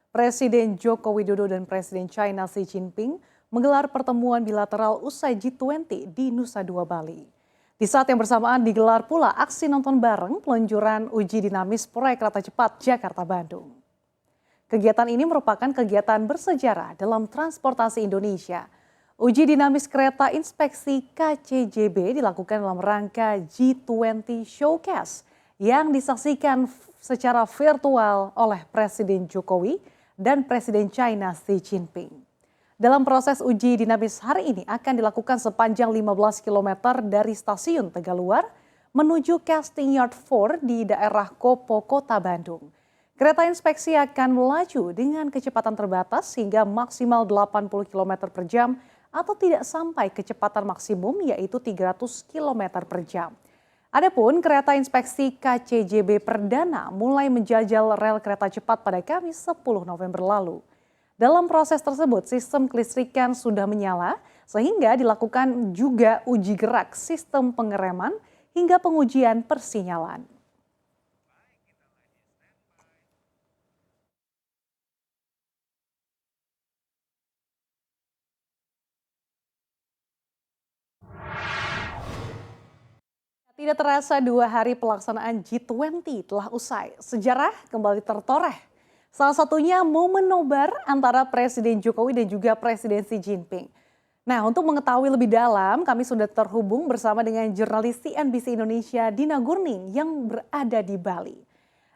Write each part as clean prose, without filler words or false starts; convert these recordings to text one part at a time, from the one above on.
Presiden Joko Widodo dan Presiden China Xi Jinping menggelar pertemuan bilateral usai G20 di Nusa Dua, Bali. Di saat yang bersamaan digelar pula aksi nonton bareng peluncuran uji dinamis proyek kereta cepat Jakarta-Bandung. Kegiatan ini merupakan kegiatan bersejarah dalam transportasi Indonesia. Uji dinamis kereta inspeksi KCJB dilakukan dalam rangka G20 Showcase yang disaksikan secara virtual oleh Presiden Jokowi dan Presiden China Xi Jinping. Dalam proses uji dinamis hari ini akan dilakukan sepanjang 15 km dari stasiun Tegaluar menuju Casting Yard 4 di daerah Kopo, Kota Bandung. Kereta inspeksi akan melaju dengan kecepatan terbatas hingga maksimal 80 km per jam atau tidak sampai kecepatan maksimum yaitu 300 km per jam. Adapun kereta inspeksi KCJB perdana mulai menjajal rel kereta cepat pada Kamis 10 November lalu. Dalam proses tersebut sistem kelistrikan sudah menyala sehingga dilakukan juga uji gerak sistem pengereman hingga pengujian persinyalan. Tidak terasa 2 hari pelaksanaan G20 telah usai. Sejarah kembali tertoreh. Salah satunya momen nobar antara Presiden Jokowi dan juga Presiden Xi Jinping. Nah, untuk mengetahui lebih dalam, kami sudah terhubung bersama dengan jurnalis CNBC Indonesia Dina Gurning yang berada di Bali.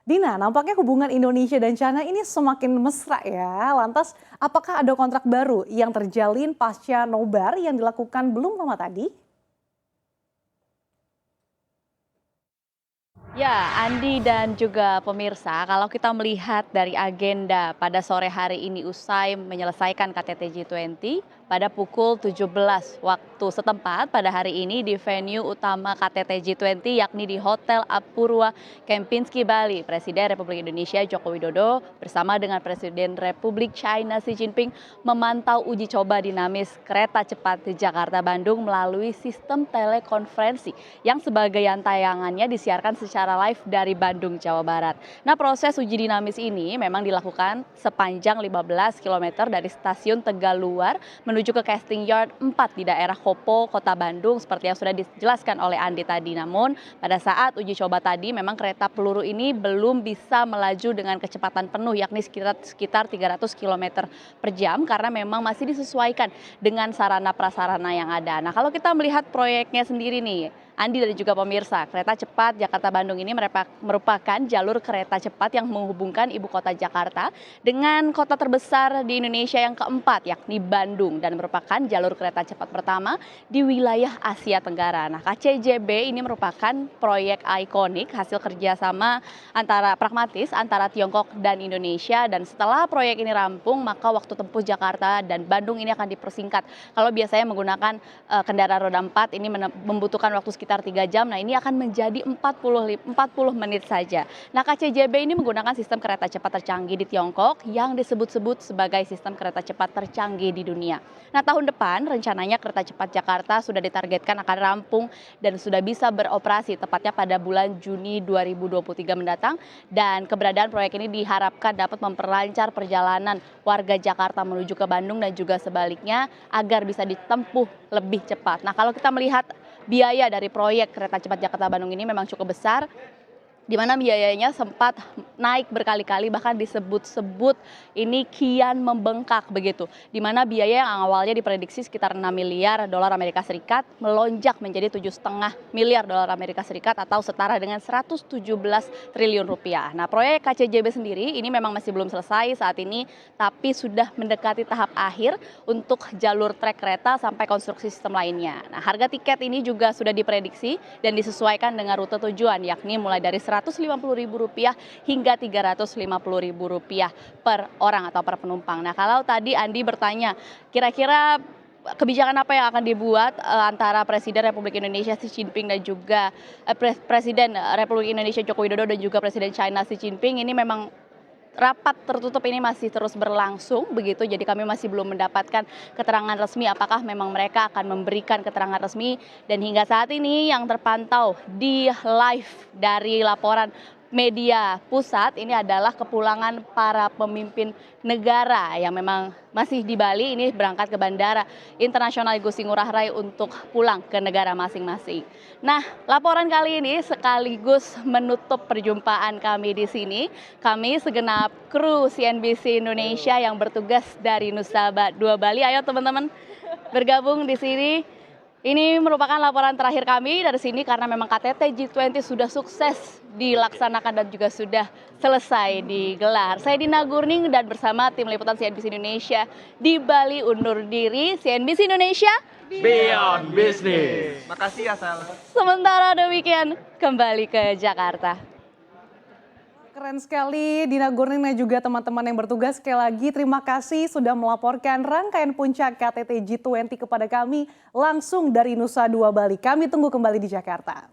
Dina, nampaknya hubungan Indonesia dan China ini semakin mesra ya. Lantas, apakah ada kontrak baru yang terjalin pasca nobar yang dilakukan belum lama tadi? Ya, Andi dan juga pemirsa, kalau kita melihat dari agenda pada sore hari ini usai menyelesaikan KTT G20 pada pukul 17 waktu setempat pada hari ini di venue utama KTT G20 yakni di Hotel Apurwa Kempinski Bali. Presiden Republik Indonesia Joko Widodo bersama dengan Presiden Republik China Xi Jinping memantau uji coba dinamis kereta cepat di Jakarta Bandung melalui sistem telekonferensi yang sebagian tayangannya disiarkan secara live dari Bandung, Jawa Barat. Nah, proses uji dinamis ini memang dilakukan sepanjang 15 km dari stasiun Tegaluar menuju ke Casting Yard 4 di daerah Kopo, Kota Bandung seperti yang sudah dijelaskan oleh Andi tadi. Namun, pada saat uji coba tadi memang kereta peluru ini belum bisa melaju dengan kecepatan penuh yakni sekitar 300 km per jam karena memang masih disesuaikan dengan sarana prasarana yang ada. Nah, kalau kita melihat proyeknya sendiri nih, Andi dan juga pemirsa, kereta cepat Jakarta Bandung ini merupakan jalur kereta cepat yang menghubungkan ibu kota Jakarta dengan kota terbesar di Indonesia yang keempat yakni Bandung dan merupakan jalur kereta cepat pertama di wilayah Asia Tenggara. Nah, KCJB ini merupakan proyek ikonik hasil kerjasama pragmatis antara Tiongkok dan Indonesia dan setelah proyek ini rampung maka waktu tempuh Jakarta dan Bandung ini akan dipersingkat. Kalau biasanya menggunakan kendaraan roda 4 ini membutuhkan waktu sekitar 3 jam, nah ini akan menjadi 40 menit saja. Nah, KCJB ini menggunakan sistem kereta cepat tercanggih di Tiongkok yang disebut-sebut sebagai sistem kereta cepat tercanggih di dunia. Nah, tahun depan rencananya kereta cepat Jakarta sudah ditargetkan akan rampung dan sudah bisa beroperasi tepatnya pada bulan Juni 2023 mendatang dan keberadaan proyek ini diharapkan dapat memperlancar perjalanan warga Jakarta menuju ke Bandung dan juga sebaliknya agar bisa ditempuh lebih cepat. Nah, kalau kita melihat biaya dari proyek kereta cepat Jakarta Bandung ini memang cukup besar, di mana biayanya sempat naik berkali-kali bahkan disebut-sebut ini kian membengkak begitu. Di mana biaya yang awalnya diprediksi sekitar 6 miliar dolar Amerika Serikat melonjak menjadi 7,5 miliar dolar Amerika Serikat atau setara dengan 117 triliun rupiah. Nah, proyek KCJB sendiri ini memang masih belum selesai saat ini tapi sudah mendekati tahap akhir untuk jalur trek kereta sampai konstruksi sistem lainnya. Nah, harga tiket ini juga sudah diprediksi dan disesuaikan dengan rute tujuan yakni mulai dari Rp150.000 hingga Rp350.000 per orang atau per penumpang. Nah, kalau tadi Andi bertanya, kira-kira kebijakan apa yang akan dibuat antara Presiden Republik Indonesia Xi Jinping dan juga Presiden Republik Indonesia Joko Widodo dan juga Presiden China Xi Jinping ini memang rapat tertutup ini masih terus berlangsung begitu, jadi kami masih belum mendapatkan keterangan resmi apakah memang mereka akan memberikan keterangan resmi dan hingga saat ini yang terpantau di live dari laporan media pusat ini adalah kepulangan para pemimpin negara yang memang masih di Bali, ini berangkat ke Bandara Internasional Igusti Ngurah Rai untuk pulang ke negara masing-masing. Nah, laporan kali ini sekaligus menutup perjumpaan kami di sini. Kami segenap kru CNBC Indonesia yang bertugas dari Nusa Dua Bali. Ayo teman-teman bergabung di sini. Ini merupakan laporan terakhir kami dari sini karena memang KTT G20 sudah sukses dilaksanakan dan juga sudah selesai digelar. Saya Dina Gurning dan bersama tim liputan CNBC Indonesia di Bali undur diri. CNBC Indonesia Beyond Business. Makasih ya Sal. sementara demikian kembali ke Jakarta. Keren sekali Dina Gurning dan juga teman-teman yang bertugas. Sekali lagi terima kasih sudah melaporkan rangkaian puncak KTT G20 kepada kami langsung dari Nusa Dua Bali. Kami tunggu kembali di Jakarta.